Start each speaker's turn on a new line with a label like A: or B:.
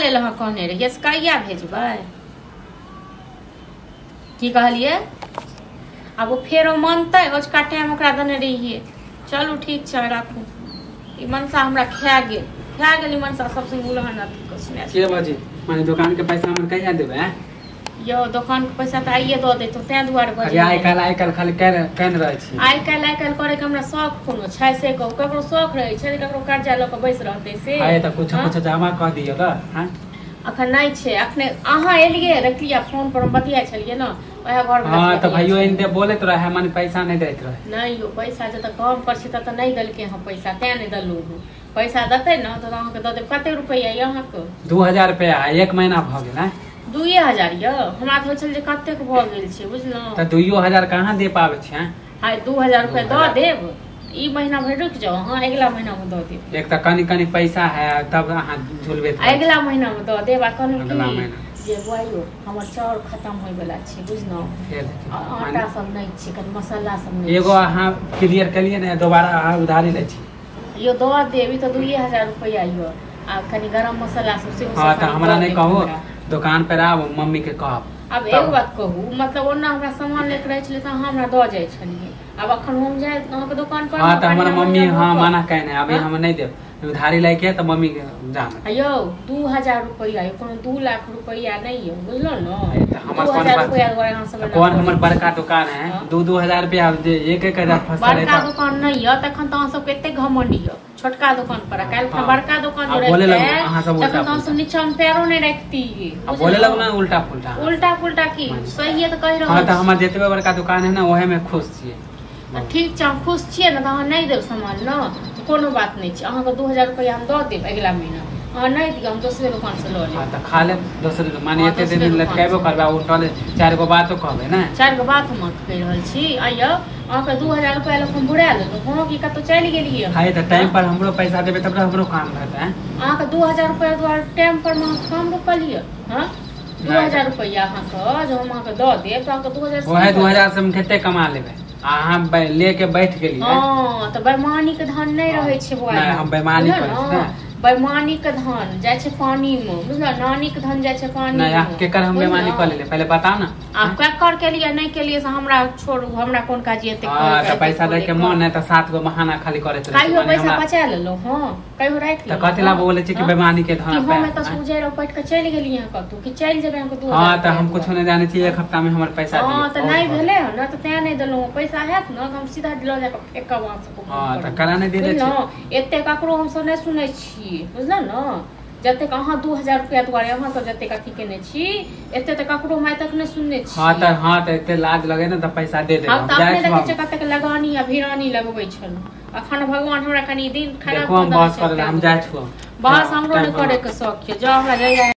A: लेल अहाँ कहने रहियै से कहिया भेजबै की कहलियै अब वो फेरो मानतै ओजका टाइम ओकरा देने रहियै चलू ठीक छै राखू ई मनसा हमरा खा गेल मनसा सबसे उलहन अथी को सुने
B: के बजे माने दुकान के पैसा हम कहिया देबै
A: यो दुकान के पैसा त आइए द देतो तै दुआरे बजे
B: आइ काल खाली कन रहै छी
A: आइ काल करे के हमरा शौक कोनो छै से ककरो शौक रहै छै ककरो कर्जा ल के बैस रहतै से
B: आइ त कुछ जमा क दियौ त हां
A: अखन नहीं छे अखने अहाँ एलिए रखलिया फोन पर बतिया छलिए न ओहे घर में
B: हां त भाइयो इनते बोलैत रहे माने पैसा नहीं दैत रहे
A: नहीं यो पैसा जत कम कर छी त नहीं दलके हम पैसा तै नहीं दलू पैसा दते न त अहाँ के द दे कते रुपया यहां के
B: 2000 रुपया एक महीना भ गेल है
A: 2000 य हमरा तो चल जे कते के भ गेल छै बुझलो
B: त 2000 कहां दे पाबै छै
A: हाय 2000 रुपया द देब ई महीना भर रुक जाओ हां अगला महीना में द देब
B: एक त कनी पैसा है तब अहाँ झुलबे
A: अगला महीना में द देब आ कनी
B: अगला महीना
A: जे बुआइयो हमर चाउर खत्म होय वाला छै बुझलो आटा सब नहीं छै कनी मसाला सब नहीं
B: एगो अहाँ क्लियर कलिए ने दोबारा अहाँ उधारी ले छी
A: यो द देबी त 2000 रुपया यो आ कनी गरम मसाला सब से
B: हां त हमरा नहीं कहू दुकान पर आब मम्मी के कहब
A: अब एक बात कहू मतलब ओना हमरा सामान लेके रहे छले त हमरा द जाय छलिए अब अखन हम जाय अहाँ के दुकान पर
B: हां त हमरा मम्मी हां मना कहने अभी हम नहीं देब उधारी लेके त मम्मी के जाम
A: अयो 2000 रुपया यो कोनो 2 लाख रुपया नहीं यो बुझलो न
B: त हमर 2000 रुपया
A: यहां सब
B: कौन हमर बड़का दुकान है 2-2000 रुपया एक हजार फंसा है
A: बड़का दुकान नहीं यो तखन त अहाँ सब केते घमंडी यो छोटका दुकान पर काल का बड़का दुकान जो
B: बोले लग अहाँ सब उल्टा
A: तखन त नीचा में पैरो नहीं रखती
B: अब बोले लग ना उल्टा पुल्टा
A: की सही है त कह रहल
B: हां त हमर जेतबे बड़का दुकान है ना ओहे में खुश छिए
A: ठीक छै खुश छिए न त अहाँ नहीं देब सामान न कोनो बात नहीं छै अहाँ के 2000 रुपया हम द देब अगला महीना हां नहीं दियो हम दूसरे दुकान से ल लेब
B: हां त खा ले दूसरे माने एते दिन लटकाबो करबा उठले चार गो बात कहबे ना
A: चार गो बात हम कह रहल छी आइयो अहाँ के 2000 रुपया ल हम बुड़ा लेलो हां की कतो चल गेलिए
B: हां त टाइम पर हमरो पैसा देबे तब हमरो काम रहता है
A: अहाँ के 2000 रुपया द्वारा टाइम पर में काम रोकलिए हां 2000 रुपया अहाँ के जो हम अहाँ के द देब त अहाँ के 2000
B: ओहे 2000 से हम कते कमा लेबे अहाँ लेके बैठ गेलिए
A: हां त बेईमानी के धन नहीं रहे छै बुआ
B: नहीं हम बेईमानी करै छी ना
A: बेईमानी के धन जाय छै पानी में बुझला नानी के धन जाय छै पानी में
B: नहीं केकर हम बेईमानी कर लेले पहले बता ना
A: आप क्या कर के लिए नहीं के लिए से हमरा छोड़ू हमरा कोन काज एते
B: हां त पैसा दे के मन है त 7 गो बहाना खाली करे छै
A: काइयो पैसा बचा लेलो हां काइयो राख ले
B: त कतेला बोले छै कि बेईमानी के धन
A: पे हम त सूझे रो पट के चल गेलिए कतू कि चल जेबे हम को 2000
B: हां त हम कुछ नहीं जाने छी एक हफ्ता में हमर पैसा दियो
A: हां त नहीं भेले न त तै नहीं देलो पैसा हैत न हम सीधा दिलो जा के एक बार से
B: हां त कला नहीं दे दे
A: छी एते ककरो हम सब नहीं सुनै छी बुझला न जते अहाँ 2000 रुपया द्वारा अहाँ सब जते कथी केने छी एते त ककरो मैं तक नहीं सुनने छी
B: हां त एते लाज लगे न त पैसा दे दे
A: हम अपने देखे छ कते के लगानी या भिरानी लगबै छल अखन भगवान हमरा कनी दिन खराब
B: देखो हम बस कर हम जाय छु
A: बस हमरो नहीं करे के शौक छै जो हमरा जाय